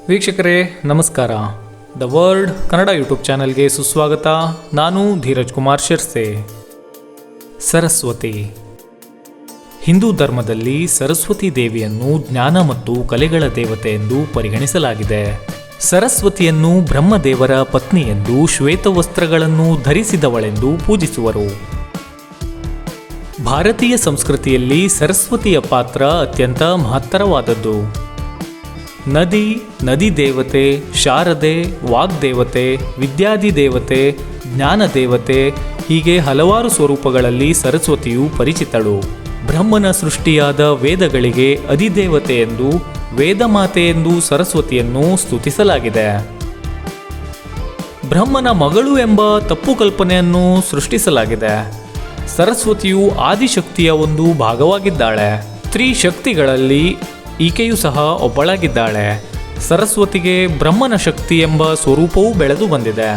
ವೀಕ್ಷಕರೇ ನಮಸ್ಕಾರ. The world Kannada YouTube ಚಾನೆಲ್ಗೆ ಸುಸ್ವಾಗತ. ನಾನು ಧೀರಜ್ ಕುಮಾರ್ ಶಿರ್ಸೆ. ಸರಸ್ವತಿ. ಹಿಂದೂ ಧರ್ಮದಲ್ಲಿ ಸರಸ್ವತಿ ದೇವಿಯನ್ನು ಜ್ಞಾನ ಮತ್ತು ಕಲೆಗಳ ದೇವತೆ ಎಂದು ಪರಿಗಣಿಸಲಾಗಿದೆ. ಸರಸ್ವತಿಯನ್ನು ಬ್ರಹ್ಮದೇವರ ಪತ್ನಿ ಎಂದು, ಶ್ವೇತವಸ್ತ್ರಗಳನ್ನು ಧರಿಸಿದವಳೆಂದು ಪೂಜಿಸುವರು. ಭಾರತೀಯ ಸಂಸ್ಕೃತಿಯಲ್ಲಿ ಸರಸ್ವತಿಯ ಪಾತ್ರ ಅತ್ಯಂತ ಮಹತ್ತರವಾದದ್ದು. ನದಿ ದೇವತೆ, ಶಾರದೆ, ವಾಗ್ದೇವತೆ, ವಿದ್ಯಾದಿ ದೇವತೆ, ಜ್ಞಾನ ದೇವತೆ ಹೀಗೆ ಹಲವಾರು ಸ್ವರೂಪಗಳಲ್ಲಿ ಸರಸ್ವತಿಯು ಪರಿಚಿತಳು. ಬ್ರಹ್ಮನ ಸೃಷ್ಟಿಯಾದ ವೇದಗಳಿಗೆ ಅಧಿದೇವತೆ ಎಂದು, ವೇದಮಾತೆ ಎಂದು ಸರಸ್ವತಿಯನ್ನು ಸ್ತುತಿಸಲಾಗಿದೆ. ಬ್ರಹ್ಮನ ಮಗಳು ಎಂಬ ತಪ್ಪು ಕಲ್ಪನೆಯನ್ನು ಸೃಷ್ಟಿಸಲಾಗಿದೆ. ಸರಸ್ವತಿಯು ಆದಿಶಕ್ತಿಯ ಒಂದು ಭಾಗವಾಗಿದ್ದಾಳೆ. ತ್ರಿಶಕ್ತಿಗಳಲ್ಲಿ ಈಕೆಯೂ ಸಹ ಒಬ್ಬಳಾಗಿದ್ದಾಳೆ. ಸರಸ್ವತಿಗೆ ಬ್ರಹ್ಮನ ಶಕ್ತಿ ಎಂಬ ಸ್ವರೂಪವೂ ಬೆಳೆದು ಬಂದಿದೆ.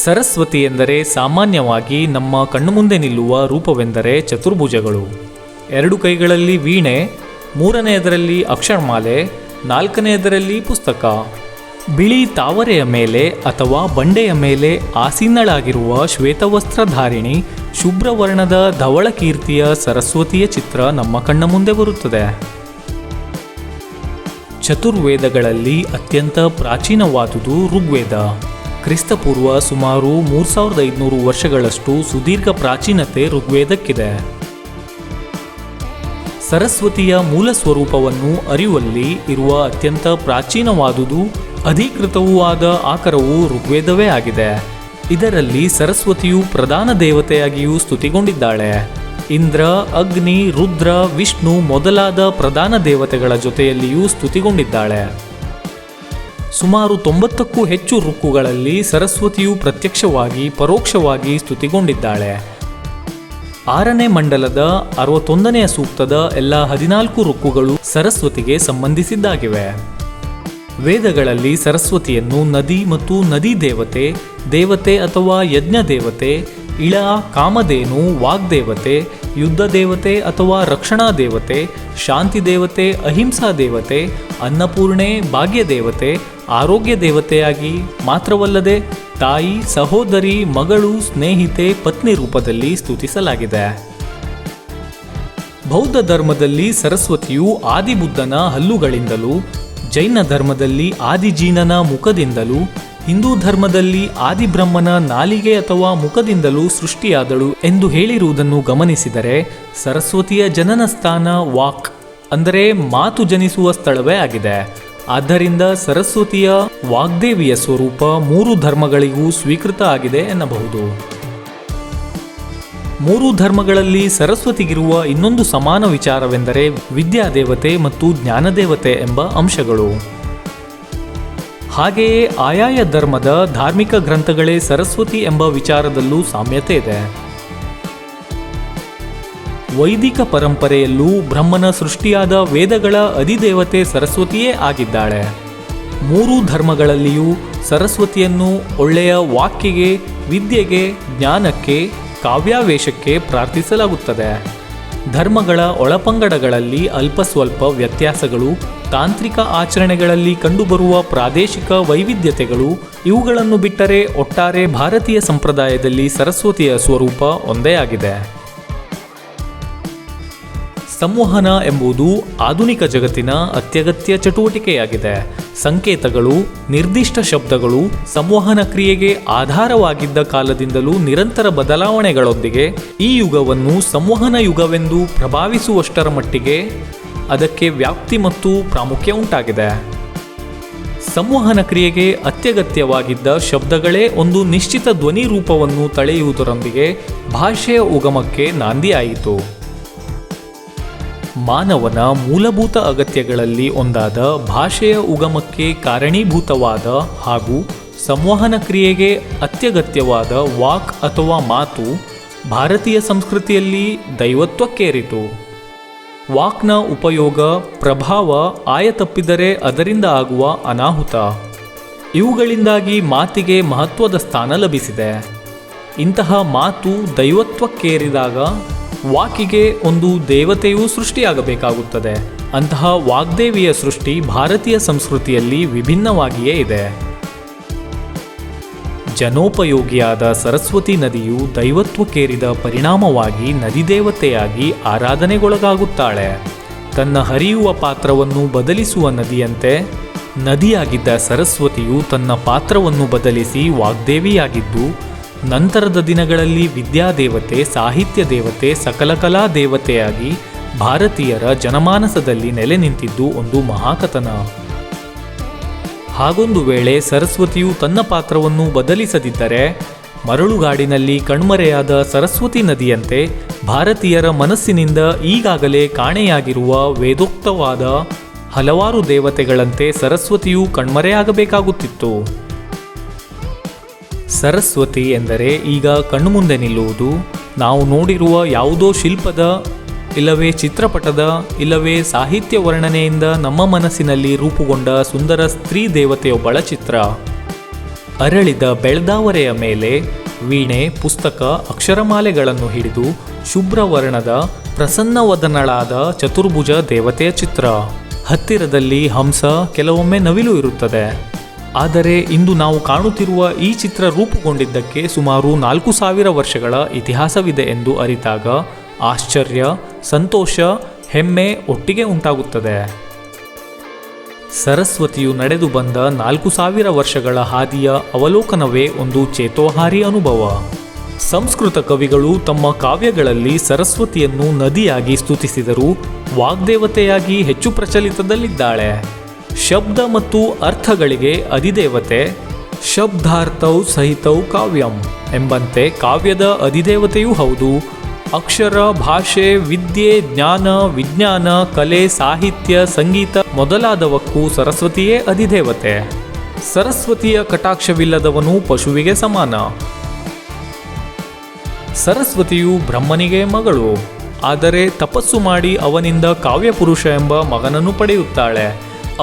ಸರಸ್ವತಿ ಎಂದರೆ ಸಾಮಾನ್ಯವಾಗಿ ನಮ್ಮ ಕಣ್ಣು ಮುಂದೆ ನಿಲ್ಲುವ ರೂಪವೆಂದರೆ ಚತುರ್ಭುಜಗಳು. 2 ಕೈಗಳಲ್ಲಿ ವೀಣೆ, 3ನೇದರಲ್ಲಿ ಅಕ್ಷರಮಾಲೆ, 4ನೇದರಲ್ಲಿ ಪುಸ್ತಕ. ಬಿಳಿ ತಾವರೆಯ ಮೇಲೆ ಅಥವಾ ಬಂಡೆಯ ಮೇಲೆ ಆಸೀನಳಾಗಿರುವ ಶ್ವೇತವಸ್ತ್ರಧಾರಿಣಿ, ಶುಭ್ರವರ್ಣದ ಧವಳ ಕೀರ್ತಿಯ ಸರಸ್ವತಿಯ ಚಿತ್ರ ನಮ್ಮ ಕಣ್ಣ ಮುಂದೆ ಬರುತ್ತದೆ. ಚತುರ್ವೇದಗಳಲ್ಲಿ ಅತ್ಯಂತ ಪ್ರಾಚೀನವಾದುದು ಋಗ್ವೇದ. ಕ್ರಿಸ್ತಪೂರ್ವ ಸುಮಾರು 3500 ವರ್ಷಗಳಷ್ಟು ಸುದೀರ್ಘ ಪ್ರಾಚೀನತೆ ಋಗ್ವೇದಕ್ಕಿದೆ. ಸರಸ್ವತಿಯ ಮೂಲ ಸ್ವರೂಪವನ್ನು ಅರಿಯುವಲ್ಲಿ ಇರುವ ಅತ್ಯಂತ ಪ್ರಾಚೀನವಾದುದು, ಅಧಿಕೃತವೂ ಆದ ಆಕರವು ಋಗ್ವೇದವೇ ಆಗಿದೆ. ಇದರಲ್ಲಿ ಸರಸ್ವತಿಯು ಪ್ರಧಾನ ದೇವತೆಯಾಗಿಯೂ ಸ್ತುತಿಗೊಂಡಿದ್ದಾಳೆ. ಇಂದ್ರ, ಅಗ್ನಿ, ರುದ್ರ, ವಿಷ್ಣು ಮೊದಲಾದ ಪ್ರಧಾನ ದೇವತೆಗಳ ಜೊತೆಯಲ್ಲಿಯೂ ಸ್ತುತಿಗೊಂಡಿದ್ದಾಳೆ. ಸುಮಾರು 90ಕ್ಕೂ ಹೆಚ್ಚು ಋಕ್ಕುಗಳಲ್ಲಿ ಸರಸ್ವತಿಯು ಪ್ರತ್ಯಕ್ಷವಾಗಿ ಪರೋಕ್ಷವಾಗಿ ಸ್ತುತಿಗೊಂಡಿದ್ದಾಳೆ. 6ನೇ ಮಂಡಲದ 61ನೇ ಸೂಕ್ತದ ಎಲ್ಲ 14 ಋಕ್ಕುಗಳು ಸರಸ್ವತಿಗೆ ಸಂಬಂಧಿಸಿದ್ದಾಗಿವೆ. ವೇದಗಳಲ್ಲಿ ಸರಸ್ವತಿಯನ್ನು ನದಿ ಮತ್ತು ನದಿ ದೇವತೆ, ದೇವತೆ ಅಥವಾ ಯಜ್ಞ ದೇವತೆ, ಇಳ, ಕಾಮಧೇನು, ವಾಗ್ದೇವತೆ, ಯುದ್ಧ ದೇವತೆ ಅಥವಾ ರಕ್ಷಣಾ ದೇವತೆ, ಶಾಂತಿ ದೇವತೆ, ಅಹಿಂಸಾ ದೇವತೆ, ಅನ್ನಪೂರ್ಣೆ, ಭಾಗ್ಯ ದೇವತೆ, ಆರೋಗ್ಯ ದೇವತೆಯಾಗಿ ಮಾತ್ರವಲ್ಲದೆ ತಾಯಿ, ಸಹೋದರಿ, ಮಗಳು, ಸ್ನೇಹಿತೆ, ಪತ್ನಿ ರೂಪದಲ್ಲಿ ಸ್ತುತಿಸಲಾಗಿದೆ. ಬೌದ್ಧ ಧರ್ಮದಲ್ಲಿ ಸರಸ್ವತಿಯು ಆದಿಬುದ್ಧನ ಹಲ್ಲುಗಳಿಂದಲೂ, ಜೈನ ಧರ್ಮದಲ್ಲಿ ಆದಿಜೀನನ ಮುಖದಿಂದಲೂ, ಹಿಂದೂ ಧರ್ಮದಲ್ಲಿ ಆದಿಬ್ರಹ್ಮನ ನಾಲಿಗೆ ಅಥವಾ ಮುಖದಿಂದಲೂ ಸೃಷ್ಟಿಯಾದಳು ಎಂದು ಹೇಳಿರುವುದನ್ನು ಗಮನಿಸಿದರೆ, ಸರಸ್ವತಿಯ ಜನನ ಸ್ಥಾನ ವಾಕ್ ಅಂದರೆ ಮಾತು ಜನಿಸುವ ಸ್ಥಳವೇ ಆಗಿದೆ. ಆದ್ದರಿಂದ ಸರಸ್ವತಿಯ ವಾಗ್ದೇವಿಯ ಸ್ವರೂಪ 3 ಧರ್ಮಗಳಿಗೂ ಸ್ವೀಕೃತ ಆಗಿದೆ ಎನ್ನಬಹುದು. 3 ಧರ್ಮಗಳಲ್ಲಿ ಸರಸ್ವತಿಗಿರುವ ಇನ್ನೊಂದು ಸಮಾನ ವಿಚಾರವೆಂದರೆ ವಿದ್ಯಾದೇವತೆ ಮತ್ತು ಜ್ಞಾನದೇವತೆ ಎಂಬ ಅಂಶಗಳು. ಹಾಗೆಯೇ ಆಯಾಯ ಧರ್ಮದ ಧಾರ್ಮಿಕ ಗ್ರಂಥಗಳೇ ಸರಸ್ವತಿ ಎಂಬ ವಿಚಾರದಲ್ಲೂ ಸಾಮ್ಯತೆ ಇದೆ. ವೈದಿಕ ಪರಂಪರೆಯಲ್ಲೂ ಬ್ರಹ್ಮನ ಸೃಷ್ಟಿಯಾದ ವೇದಗಳ ಅಧಿದೇವತೆ ಸರಸ್ವತಿಯೇ ಆಗಿದ್ದಾಳೆ. 3 ಧರ್ಮಗಳಲ್ಲಿಯೂ ಸರಸ್ವತಿಯನ್ನು ಒಳ್ಳೆಯ ವಾಕ್ಯಗೆ, ವಿದ್ಯೆಗೆ, ಜ್ಞಾನಕ್ಕೆ, ಕಾವ್ಯಾವೇಶಕ್ಕೆ ಪ್ರಾರ್ಥಿಸಲಾಗುತ್ತದೆ. ಧರ್ಮಗಳ ಒಳಪಂಗಡಗಳಲ್ಲಿ ಅಲ್ಪ ಸ್ವಲ್ಪ ವ್ಯತ್ಯಾಸಗಳು, ತಾಂತ್ರಿಕ ಆಚರಣೆಗಳಲ್ಲಿ ಕಂಡುಬರುವ ಪ್ರಾದೇಶಿಕ ವೈವಿಧ್ಯತೆಗಳು, ಇವುಗಳನ್ನು ಬಿಟ್ಟರೆ ಒಟ್ಟಾರೆ ಭಾರತೀಯ ಸಂಪ್ರದಾಯದಲ್ಲಿ ಸರಸ್ವತಿಯ ಸ್ವರೂಪ ಒಂದೇ ಆಗಿದೆ. ಸಂವಹನ ಎಂಬುದು ಆಧುನಿಕ ಜಗತ್ತಿನ ಅತ್ಯಗತ್ಯ ಚಟುವಟಿಕೆಯಾಗಿದೆ. ಸಂಕೇತಗಳು, ನಿರ್ದಿಷ್ಟ ಶಬ್ದಗಳು ಸಂವಹನ ಕ್ರಿಯೆಗೆ ಆಧಾರವಾಗಿದ್ದ ಕಾಲದಿಂದಲೂ ನಿರಂತರ ಬದಲಾವಣೆಗಳೊಂದಿಗೆ ಈ ಯುಗವನ್ನು ಸಂವಹನ ಯುಗವೆಂದು ಪ್ರಭಾವಿಸುವಷ್ಟರ ಮಟ್ಟಿಗೆ ಅದಕ್ಕೆ ವ್ಯಾಪ್ತಿ ಮತ್ತು ಪ್ರಾಮುಖ್ಯ ಉಂಟಾಗಿದೆ. ಸಂವಹನ ಕ್ರಿಯೆಗೆ ಅತ್ಯಗತ್ಯವಾಗಿದ್ದ ಶಬ್ದಗಳೇ ಒಂದು ನಿಶ್ಚಿತ ಧ್ವನಿ ರೂಪವನ್ನು ತಳೆಯುವುದರೊಂದಿಗೆ ಭಾಷೆಯ ಉಗಮಕ್ಕೆ ನಾಂದಿಯಾಯಿತು. ಮಾನವನ ಮೂಲಭೂತ ಅಗತ್ಯಗಳಲ್ಲಿ ಒಂದಾದ ಭಾಷೆಯ ಉಗಮಕ್ಕೆ ಕಾರಣೀಭೂತವಾದ ಹಾಗೂ ಸಂವಹನ ಕ್ರಿಯೆಗೆ ಅತ್ಯಗತ್ಯವಾದ ವಾಕ್ ಅಥವಾ ಮಾತು ಭಾರತೀಯ ಸಂಸ್ಕೃತಿಯಲ್ಲಿ ದೈವತ್ವಕ್ಕೇರಿತು. ವಾಕ್ನ ಉಪಯೋಗ, ಪ್ರಭಾವ ಆಯತಪ್ಪಿದರೆ ಅದರಿಂದ ಆಗುವ ಅನಾಹುತ, ಇವುಗಳಿಂದಾಗಿ ಮಾತಿಗೆ ಮಹತ್ವದ ಸ್ಥಾನ ಲಭಿಸಿದೆ. ಇಂತಹ ಮಾತು ದೈವತ್ವಕ್ಕೇರಿದಾಗ ವಾಕಿಗೆ ಒಂದು ದೇವತೆಯೂ ಸೃಷ್ಟಿಯಾಗಬೇಕಾಗುತ್ತದೆ. ಅಂತಹ ವಾಗ್ದೇವಿಯ ಸೃಷ್ಟಿ ಭಾರತೀಯ ಸಂಸ್ಕೃತಿಯಲ್ಲಿ ವಿಭಿನ್ನವಾಗಿಯೇ ಇದೆ. ಜನೋಪಯೋಗಿಯಾದ ಸರಸ್ವತಿ ನದಿಯು ದೈವತ್ವಕ್ಕೇರಿದ ಪರಿಣಾಮವಾಗಿ ನದಿದೇವತೆಯಾಗಿ ಆರಾಧನೆಗೊಳಗಾಗುತ್ತಾಳೆ. ತನ್ನ ಹರಿಯುವ ಪಾತ್ರವನ್ನು ಬದಲಿಸುವ ನದಿಯಂತೆ ನದಿಯಾಗಿದ್ದ ಸರಸ್ವತಿಯು ತನ್ನ ಪಾತ್ರವನ್ನು ಬದಲಿಸಿ ವಾಗ್ದೇವಿಯಾಗಿದ್ದು, ನಂತರದ ದಿನಗಳಲ್ಲಿ ವಿದ್ಯಾದೇವತೆ, ಸಾಹಿತ್ಯ ದೇವತೆ, ಸಕಲ ಕಲಾ ದೇವತೆಯಾಗಿ ಭಾರತೀಯರ ಜನಮಾನಸದಲ್ಲಿ ನೆಲೆ ನಿಂತಿದ್ದು ಒಂದು ಮಹಾಕಥನ. ಹಾಗೊಂದು ವೇಳೆ ಸರಸ್ವತಿಯು ತನ್ನ ಪಾತ್ರವನ್ನು ಬದಲಿಸದಿದ್ದರೆ ಮರಳುಗಾಡಿನಲ್ಲಿ ಕಣ್ಮರೆಯಾದ ಸರಸ್ವತಿ ನದಿಯಂತೆ ಭಾರತೀಯರ ಮನಸ್ಸಿನಿಂದ ಈಗಾಗಲೇ ಕಾಣೆಯಾಗಿರುವ ವೇದೋಕ್ತವಾದ ಹಲವಾರು ದೇವತೆಗಳಂತೆ ಸರಸ್ವತಿಯು ಕಣ್ಮರೆಯಾಗಬೇಕಾಗುತ್ತಿತ್ತು. ಸರಸ್ವತಿ ಎಂದರೆ ಈಗ ಕಣ್ಣುಮುಂದೆ ನಿಲ್ಲುವುದು, ನಾವು ನೋಡಿರುವ ಯಾವುದೋ ಶಿಲ್ಪದ ಇಲ್ಲವೇ ಚಿತ್ರಪಟದ ಇಲ್ಲವೇ ಸಾಹಿತ್ಯ ವರ್ಣನೆಯಿಂದ ನಮ್ಮ ಮನಸ್ಸಿನಲ್ಲಿ ರೂಪುಗೊಂಡ ಸುಂದರ ಸ್ತ್ರೀ ದೇವತೆಯೊಬ್ಬಳ ಚಿತ್ರ. ಅರಳಿದ ಬೆಳ್ದಾವರೆಯ ಮೇಲೆ ವೀಣೆ, ಪುಸ್ತಕ, ಅಕ್ಷರಮಾಲೆಗಳನ್ನು ಹಿಡಿದು ಶುಭ್ರವರ್ಣದ ಪ್ರಸನ್ನವದನಳಾದ ಚತುರ್ಭುಜ ದೇವತೆಯ ಚಿತ್ರ. ಹತ್ತಿರದಲ್ಲಿ ಹಂಸ, ಕೆಲವೊಮ್ಮೆ ನವಿಲು ಇರುತ್ತದೆ. ಆದರೆ ಇಂದು ನಾವು ಕಾಣುತ್ತಿರುವ ಈ ಚಿತ್ರ ರೂಪುಗೊಂಡಿದ್ದಕ್ಕೆ ಸುಮಾರು 4000 ವರ್ಷಗಳ ಇತಿಹಾಸವಿದೆ ಎಂದು ಅರಿತಾಗ ಆಶ್ಚರ್ಯ, ಸಂತೋಷ, ಹೆಮ್ಮೆ ಒಟ್ಟಿಗೆ ಉಂಟಾಗುತ್ತದೆ. ಸರಸ್ವತಿಯು ನಡೆದು ಬಂದ 4000 ವರ್ಷಗಳ ಹಾದಿಯ ಅವಲೋಕನವೇ ಒಂದು ಚೇತೋಹಾರಿ ಅನುಭವ. ಸಂಸ್ಕೃತ ಕವಿಗಳು ತಮ್ಮ ಕಾವ್ಯಗಳಲ್ಲಿ ಸರಸ್ವತಿಯನ್ನು ನದಿಯಾಗಿ ಸ್ತುತಿಸಿದರೂ ವಾಗ್ದೇವತೆಯಾಗಿ ಹೆಚ್ಚು ಪ್ರಚಲಿತದಲ್ಲಿದ್ದಾಳೆ. ಶಬ್ದ ಮತ್ತು ಅರ್ಥಗಳಿಗೆ ಅಧಿದೇವತೆ, ಶಬ್ದಾರ್ಥೌ ಸಹಿತೌ ಕಾವ್ಯಂ ಎಂಬಂತೆ ಕಾವ್ಯದ ಅಧಿದೇವತೆಯೂ ಹೌದು. ಅಕ್ಷರ, ಭಾಷೆ, ವಿದ್ಯೆ, ಜ್ಞಾನ, ವಿಜ್ಞಾನ, ಕಲೆ, ಸಾಹಿತ್ಯ, ಸಂಗೀತ ಮೊದಲಾದವಕ್ಕೂ ಸರಸ್ವತಿಯೇ ಅಧಿದೇವತೆ. ಸರಸ್ವತಿಯ ಕಟಾಕ್ಷವಿಲ್ಲದವನು ಪಶುವಿಗೆ ಸಮಾನ. ಸರಸ್ವತಿಯು ಬ್ರಹ್ಮನಿಗೆ ಮಗಳು, ಆದರೆ ತಪಸ್ಸು ಮಾಡಿ ಅವನಿಂದ ಕಾವ್ಯಪುರುಷ ಎಂಬ ಮಗನನ್ನು ಪಡೆಯುತ್ತಾಳೆ.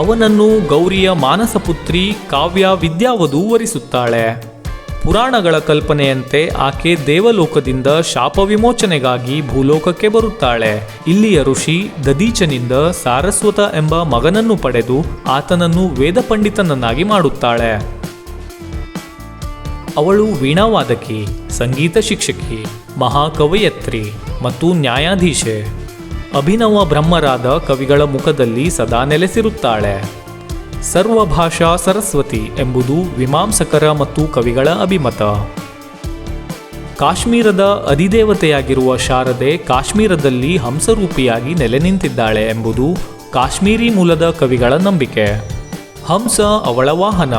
ಅವನನ್ನು ಗೌರಿಯ ಮಾನಸಪುತ್ರಿ ಕಾವ್ಯ ವಿದ್ಯಾವಧು ವರಿಸುತ್ತಾಳೆ. ಪುರಾಣಗಳ ಕಲ್ಪನೆಯಂತೆ ಆಕೆ ದೇವಲೋಕದಿಂದ ಶಾಪ ವಿಮೋಚನೆಗಾಗಿ ಭೂಲೋಕಕ್ಕೆ ಬರುತ್ತಾಳೆ. ಇಲ್ಲಿಯ ಋಷಿ ದದೀಚನಿಂದ ಸಾರಸ್ವತ ಎಂಬ ಮಗನನ್ನು ಪಡೆದು ಆತನನ್ನು ವೇದ ಪಂಡಿತನನ್ನಾಗಿ ಮಾಡುತ್ತಾಳೆ. ಅವಳು ವೀಣಾವಾದಕಿ, ಸಂಗೀತ ಶಿಕ್ಷಕಿ, ಮಹಾಕವಯತ್ರಿ ಮತ್ತು ನ್ಯಾಯಾಧೀಶೆ. ಅಭಿನವ ಬ್ರಹ್ಮರಾದ ಕವಿಗಳ ಮುಖದಲ್ಲಿ ಸದಾ ನೆಲೆಸಿರುತ್ತಾಳೆ. ಸರ್ವಭಾಷಾ ಸರಸ್ವತಿ ಎಂಬುದು ಮೀಮಾಂಸಕರ ಮತ್ತು ಕವಿಗಳ ಅಭಿಮತ. ಕಾಶ್ಮೀರದ ಅಧಿದೇವತೆಯಾಗಿರುವ ಶಾರದೆ ಕಾಶ್ಮೀರದಲ್ಲಿ ಹಂಸರೂಪಿಯಾಗಿ ನೆಲೆ ನಿಂತಿದ್ದಾಳೆ ಎಂಬುದು ಕಾಶ್ಮೀರಿ ಮೂಲದ ಕವಿಗಳ ನಂಬಿಕೆ. ಹಂಸ ಅವಳ ವಾಹನ.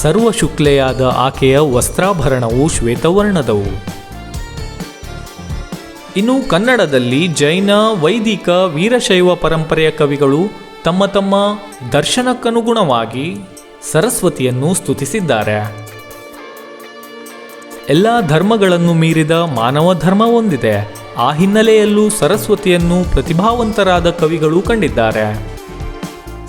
ಸರ್ವಶುಕ್ಲೆಯಾದ ಆಕೆಯ ವಸ್ತ್ರಾಭರಣವು ಶ್ವೇತವರ್ಣದವು. ಇನ್ನು ಕನ್ನಡದಲ್ಲಿ ಜೈನ, ವೈದಿಕ, ವೀರಶೈವ ಪರಂಪರೆಯ ಕವಿಗಳು ತಮ್ಮ ತಮ್ಮ ದರ್ಶನಕ್ಕನುಗುಣವಾಗಿ ಸರಸ್ವತಿಯನ್ನು ಸ್ತುತಿಸಿದ್ದಾರೆ. ಎಲ್ಲ ಧರ್ಮಗಳನ್ನು ಮೀರಿದ ಮಾನವ ಧರ್ಮ ಹೊಂದಿದೆ. ಆ ಹಿನ್ನೆಲೆಯಲ್ಲೂ ಸರಸ್ವತಿಯನ್ನು ಪ್ರತಿಭಾವಂತರಾದ ಕವಿಗಳು ಕಂಡಿದ್ದಾರೆ.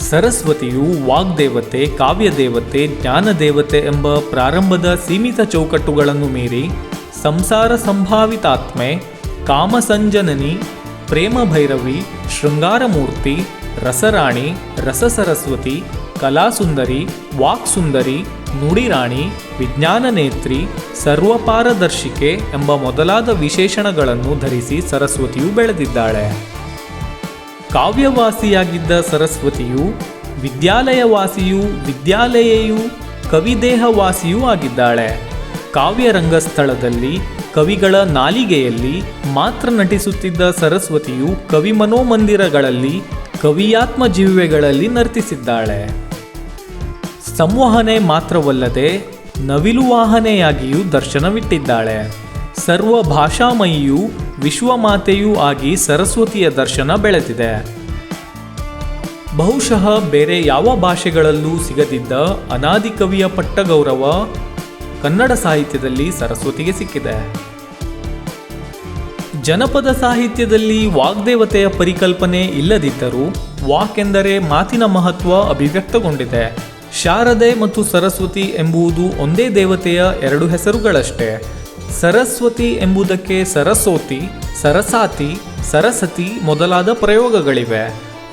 ಸರಸ್ವತಿಯು ವಾಗ್ದೇವತೆ, ಕಾವ್ಯದೇವತೆ, ಜ್ಞಾನದೇವತೆ ಎಂಬ ಪ್ರಾರಂಭದ ಸೀಮಿತ ಚೌಕಟ್ಟುಗಳನ್ನು ಮೀರಿ ಸಂಸಾರ ಸಂಭಾವಿತಾತ್ಮೆ, ಕಾಮಸಂಜನನಿ, ಪ್ರೇಮ ಭೈರವಿ, ಶೃಂಗಾರಮೂರ್ತಿ, ರಸರಾಣಿ, ರಸಸರಸ್ವತಿ, ಕಲಾಸುಂದರಿ, ವಾಕ್ಸುಂದರಿ, ನುಡಿರಾಣಿ, ವಿಜ್ಞಾನನೇತ್ರಿ, ಸರ್ವಪಾರದರ್ಶಿಕೆ ಎಂಬ ಮೊದಲಾದ ವಿಶೇಷಣಗಳನ್ನು ಧರಿಸಿ ಸರಸ್ವತಿಯು ಬೆಳೆದಿದ್ದಾಳೆ. ಕಾವ್ಯವಾಸಿಯಾಗಿದ್ದ ಸರಸ್ವತಿಯು ವಿದ್ಯಾಲಯವಾಸಿಯೂ ವಿದ್ಯಾಲಯೆಯೂ ಕವಿದೇಹವಾಸಿಯೂ ಆಗಿದ್ದಾಳೆ. ಕಾವ್ಯರಂಗಸ್ಥಳದಲ್ಲಿ ಕವಿಗಳ ನಾಲಿಗೆಯಲ್ಲಿ ಮಾತ್ರ ನಟಿಸುತ್ತಿದ್ದ ಸರಸ್ವತಿಯು ಕವಿ ಮನೋಮಂದಿರಗಳಲ್ಲಿ ಕವಿಯಾತ್ಮ ಜೀವಿಗಳಲ್ಲಿ ನರ್ತಿಸಿದ್ದಾಳೆ. ಸಂವಹನೆ ಮಾತ್ರವಲ್ಲದೆ ನವಿಲುವಾಹನೆಯಾಗಿಯೂ ದರ್ಶನವಿಟ್ಟಿದ್ದಾಳೆ. ಸರ್ವ ಭಾಷಾಮಯಿಯೂ ವಿಶ್ವಮಾತೆಯೂ ಆಗಿ ಸರಸ್ವತಿಯ ದರ್ಶನ ಬೆಳೆದಿದೆ. ಬಹುಶಃ ಬೇರೆ ಯಾವ ಭಾಷೆಗಳಲ್ಲೂ ಸಿಗದಿದ್ದ ಅನಾದಿ ಕವಿಯ ಪಟ್ಟಗೌರವ ಕನ್ನಡ ಸಾಹಿತ್ಯದಲ್ಲಿ ಸರಸ್ವತಿಗೆ ಸಿಕ್ಕಿದೆ. ಜನಪದ ಸಾಹಿತ್ಯದಲ್ಲಿ ವಾಗ್ದೇವತೆಯ ಪರಿಕಲ್ಪನೆ ಇಲ್ಲದಿದ್ದರೂ ವಾಕ್ ಎಂದರೆ ಮಾತಿನ ಮಹತ್ವ ಅಭಿವ್ಯಕ್ತಗೊಂಡಿದೆ. ಶಾರದೆ ಮತ್ತು ಸರಸ್ವತಿ ಎಂಬುದು ಒಂದೇ ದೇವತೆಯ ಎರಡು ಹೆಸರುಗಳಷ್ಟೇ. ಸರಸ್ವತಿ ಎಂಬುದಕ್ಕೆ ಸರಸ್ವತಿ, ಸರಸಾತಿ, ಸರಸತಿ ಮೊದಲಾದ ಪ್ರಯೋಗಗಳಿವೆ.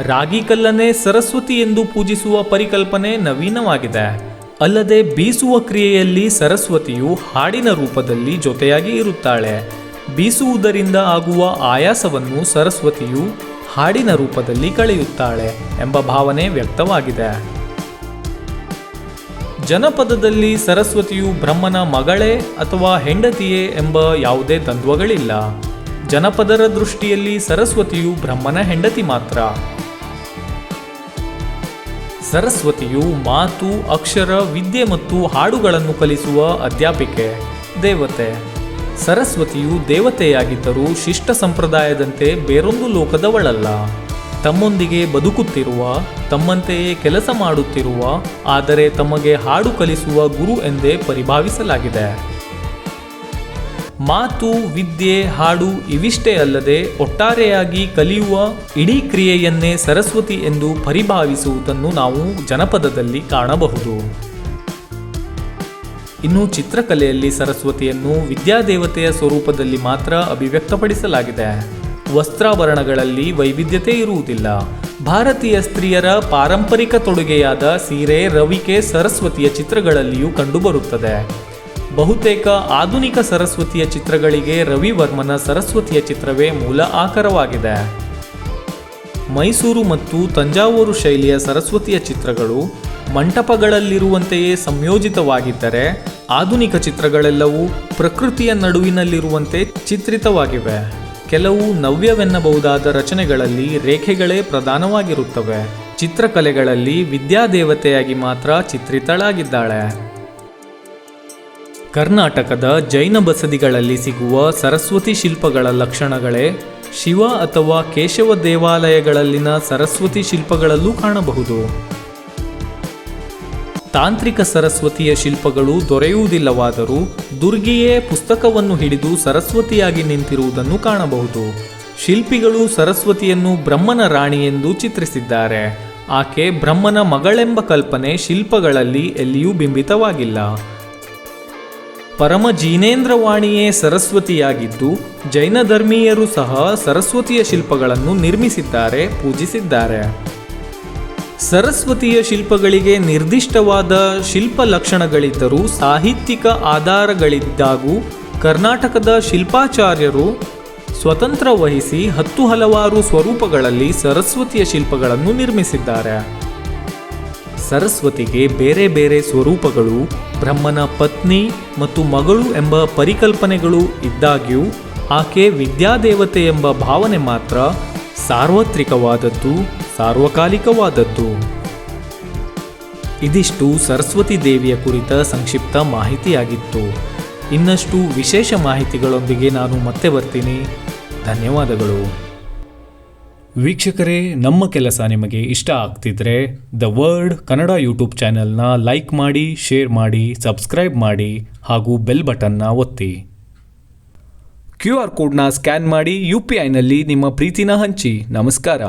ರಾಗಿ ಕಲ್ಲನ್ನೇ ಸರಸ್ವತಿ ಎಂದು ಪೂಜಿಸುವ ಪರಿಕಲ್ಪನೆ ನವೀನವಾಗಿದೆ. ಅಲ್ಲದೆ ಬೀಸುವ ಕ್ರಿಯೆಯಲ್ಲಿ ಸರಸ್ವತಿಯು ಹಾಡಿನ ರೂಪದಲ್ಲಿ ಜೊತೆಯಾಗಿ ಇರುತ್ತಾಳೆ. ಬೀಸುವುದರಿಂದ ಆಗುವ ಆಯಾಸವನ್ನು ಸರಸ್ವತಿಯು ಹಾಡಿನ ರೂಪದಲ್ಲಿ ಕಳೆಯುತ್ತಾಳೆ ಎಂಬ ಭಾವನೆ ವ್ಯಕ್ತವಾಗಿದೆ. ಜನಪದದಲ್ಲಿ ಸರಸ್ವತಿಯು ಬ್ರಹ್ಮನ ಮಗಳೇ ಅಥವಾ ಹೆಂಡತಿಯೇ ಎಂಬ ಯಾವುದೇ ದ್ವಂದ್ವಗಳಿಲ್ಲ. ಜನಪದರ ದೃಷ್ಟಿಯಲ್ಲಿ ಸರಸ್ವತಿಯು ಬ್ರಹ್ಮನ ಹೆಂಡತಿ ಮಾತ್ರ. ಸರಸ್ವತಿಯು ಮಾತು, ಅಕ್ಷರ, ವಿದ್ಯೆ ಮತ್ತು ಹಾಡುಗಳನ್ನು ಕಲಿಸುವ ಅಧ್ಯಾಪಿಕೆ, ದೇವತೆ. ಸರಸ್ವತಿಯು ದೇವತೆಯಾಗಿದ್ದರೂ ಶಿಷ್ಟ ಸಂಪ್ರದಾಯದಂತೆ ಬೇರೊಂದು ಲೋಕದವಳಲ್ಲ. ತಮ್ಮೊಂದಿಗೆ ಬದುಕುತ್ತಿರುವ, ತಮ್ಮಂತೆಯೇ ಕೆಲಸ ಮಾಡುತ್ತಿರುವ, ಆದರೆ ತಮಗೆ ಹಾಡು ಕಲಿಸುವ ಗುರು ಎಂದೇ ಪರಿಭಾವಿಸಲಾಗಿದೆ. ಮಾತು, ವಿದ್ಯೆ, ಹಾಡು ಇವಿಷ್ಟೇ ಅಲ್ಲದೆ ಒಟ್ಟಾರೆಯಾಗಿ ಕಲಿಯುವ ಇಡೀ ಕ್ರಿಯೆಯನ್ನೇ ಸರಸ್ವತಿ ಎಂದು ಪರಿಭಾವಿಸುವುದನ್ನು ನಾವು ಜನಪದದಲ್ಲಿ ಕಾಣಬಹುದು. ಇನ್ನು ಚಿತ್ರಕಲೆಯಲ್ಲಿ ಸರಸ್ವತಿಯನ್ನು ವಿದ್ಯಾದೇವತೆಯ ಸ್ವರೂಪದಲ್ಲಿ ಮಾತ್ರ ಅಭಿವ್ಯಕ್ತಪಡಿಸಲಾಗಿದೆ. ವಸ್ತ್ರಾಭರಣಗಳಲ್ಲಿ ವೈವಿಧ್ಯತೆ ಇರುವುದಿಲ್ಲ. ಭಾರತೀಯ ಸ್ತ್ರೀಯರ ಪಾರಂಪರಿಕ ತೊಡುಗೆಯಾದ ಸೀರೆ, ರವಿಕೆ ಸರಸ್ವತಿಯ ಚಿತ್ರಗಳಲ್ಲಿಯೂ ಕಂಡುಬರುತ್ತದೆ. ಬಹುತೇಕ ಆಧುನಿಕ ಸರಸ್ವತಿಯ ಚಿತ್ರಗಳಿಗೆ ರವಿವರ್ಮನ ಸರಸ್ವತಿಯ ಚಿತ್ರವೇ ಮೂಲ ಆಕರವಾಗಿದೆ. ಮೈಸೂರು ಮತ್ತು ತಂಜಾವೂರು ಶೈಲಿಯ ಸರಸ್ವತಿಯ ಚಿತ್ರಗಳು ಮಂಟಪಗಳಲ್ಲಿರುವಂತೆಯೇ ಸಂಯೋಜಿತವಾಗಿದ್ದರೆ, ಆಧುನಿಕ ಚಿತ್ರಗಳೆಲ್ಲವೂ ಪ್ರಕೃತಿಯ ನಡುವಿನಲ್ಲಿರುವಂತೆ ಚಿತ್ರಿತವಾಗಿವೆ. ಕೆಲವು ನವ್ಯವೆನ್ನಬಹುದಾದ ರಚನೆಗಳಲ್ಲಿ ರೇಖೆಗಳೇ ಪ್ರಧಾನವಾಗಿರುತ್ತವೆ. ಚಿತ್ರಕಲೆಗಳಲ್ಲಿ ವಿದ್ಯಾದೇವತೆಯಾಗಿ ಮಾತ್ರ ಚಿತ್ರಿತಳಾಗಿದ್ದಾಳೆ. ಕರ್ನಾಟಕದ ಜೈನ ಬಸದಿಗಳಲ್ಲಿ ಸಿಗುವ ಸರಸ್ವತಿ ಶಿಲ್ಪಗಳ ಲಕ್ಷಣಗಳೇ ಶಿವ ಅಥವಾ ಕೇಶವ ದೇವಾಲಯಗಳಲ್ಲಿನ ಸರಸ್ವತಿ ಶಿಲ್ಪಗಳಲ್ಲೂ ಕಾಣಬಹುದು. ತಾಂತ್ರಿಕ ಸರಸ್ವತಿಯ ಶಿಲ್ಪಗಳು ದೊರೆಯುವುದಿಲ್ಲವಾದರೂ ದುರ್ಗಿಯೇ ಪುಸ್ತಕವನ್ನು ಹಿಡಿದು ಸರಸ್ವತಿಯಾಗಿ ನಿಂತಿರುವುದನ್ನು ಕಾಣಬಹುದು. ಶಿಲ್ಪಿಗಳು ಸರಸ್ವತಿಯನ್ನು ಬ್ರಹ್ಮನ ರಾಣಿ ಎಂದು ಚಿತ್ರಿಸಿದ್ದಾರೆ. ಆಕೆ ಬ್ರಹ್ಮನ ಮಗಳೆಂಬ ಕಲ್ಪನೆ ಶಿಲ್ಪಗಳಲ್ಲಿ ಎಲ್ಲಿಯೂ ಬಿಂಬಿತವಾಗಿಲ್ಲ. ಪರಮ ಜೀನೇಂದ್ರವಾಣಿಯೇ ಸರಸ್ವತಿಯಾಗಿದ್ದು, ಜೈನ ಧರ್ಮೀಯರು ಸಹ ಸರಸ್ವತಿಯ ಶಿಲ್ಪಗಳನ್ನು ನಿರ್ಮಿಸಿದ್ದಾರೆ, ಪೂಜಿಸಿದ್ದಾರೆ. ಸರಸ್ವತಿಯ ಶಿಲ್ಪಗಳಿಗೆ ನಿರ್ದಿಷ್ಟವಾದ ಶಿಲ್ಪ ಲಕ್ಷಣಗಳಿದ್ದರೂ ಸಾಹಿತ್ಯಿಕ ಆಧಾರಗಳಿದ್ದಾಗೂ ಕರ್ನಾಟಕದ ಶಿಲ್ಪಾಚಾರ್ಯರು ಸ್ವತಂತ್ರ ವಹಿಸಿ ಹಲವಾರು ಸ್ವರೂಪಗಳಲ್ಲಿ ಸರಸ್ವತಿಯ ಶಿಲ್ಪಗಳನ್ನು ನಿರ್ಮಿಸಿದ್ದಾರೆ. ಸರಸ್ವತಿಗೆ ಬೇರೆ ಬೇರೆ ಸ್ವರೂಪಗಳು, ಬ್ರಹ್ಮನ ಪತ್ನಿ ಮತ್ತು ಮಗಳು ಎಂಬ ಪರಿಕಲ್ಪನೆಗಳು ಇದ್ದಾಗ್ಯೂ ಆಕೆ ವಿದ್ಯಾದೇವತೆ ಎಂಬ ಭಾವನೆ ಮಾತ್ರ ಸಾರ್ವತ್ರಿಕವಾದದ್ದು, ಸಾರ್ವಕಾಲಿಕವಾದದ್ದು. ಇದಿಷ್ಟು ಸರಸ್ವತಿ ದೇವಿಯ ಕುರಿತ ಸಂಕ್ಷಿಪ್ತ ಮಾಹಿತಿಯಾಗಿತ್ತು. ಇನ್ನಷ್ಟು ವಿಶೇಷ ಮಾಹಿತಿಗಳೊಂದಿಗೆ ನಾನು ಮತ್ತೆ ಬರ್ತೀನಿ. ಧನ್ಯವಾದಗಳು. ವೀಕ್ಷಕರೇ, ನಮ್ಮ ಕೆಲಸ ನಿಮಗೆ ಇಷ್ಟ ಆಗ್ತಿದ್ರೆ ದ ವರ್ಡ್ ಕನ್ನಡ ಯೂಟ್ಯೂಬ್ ಚಾನೆಲ್ನ ಲೈಕ್ ಮಾಡಿ, ಶೇರ್ ಮಾಡಿ, ಸಬ್ಸ್ಕ್ರೈಬ್ ಮಾಡಿ ಹಾಗೂ ಬೆಲ್ ಬಟನ್ನ ಒತ್ತಿ. QR ಕೋಡ್ನ ಸ್ಕ್ಯಾನ್ ಮಾಡಿ UPIನಲ್ಲಿ ನಿಮ್ಮ ಪ್ರೀತಿನ ಹಂಚಿ. ನಮಸ್ಕಾರ.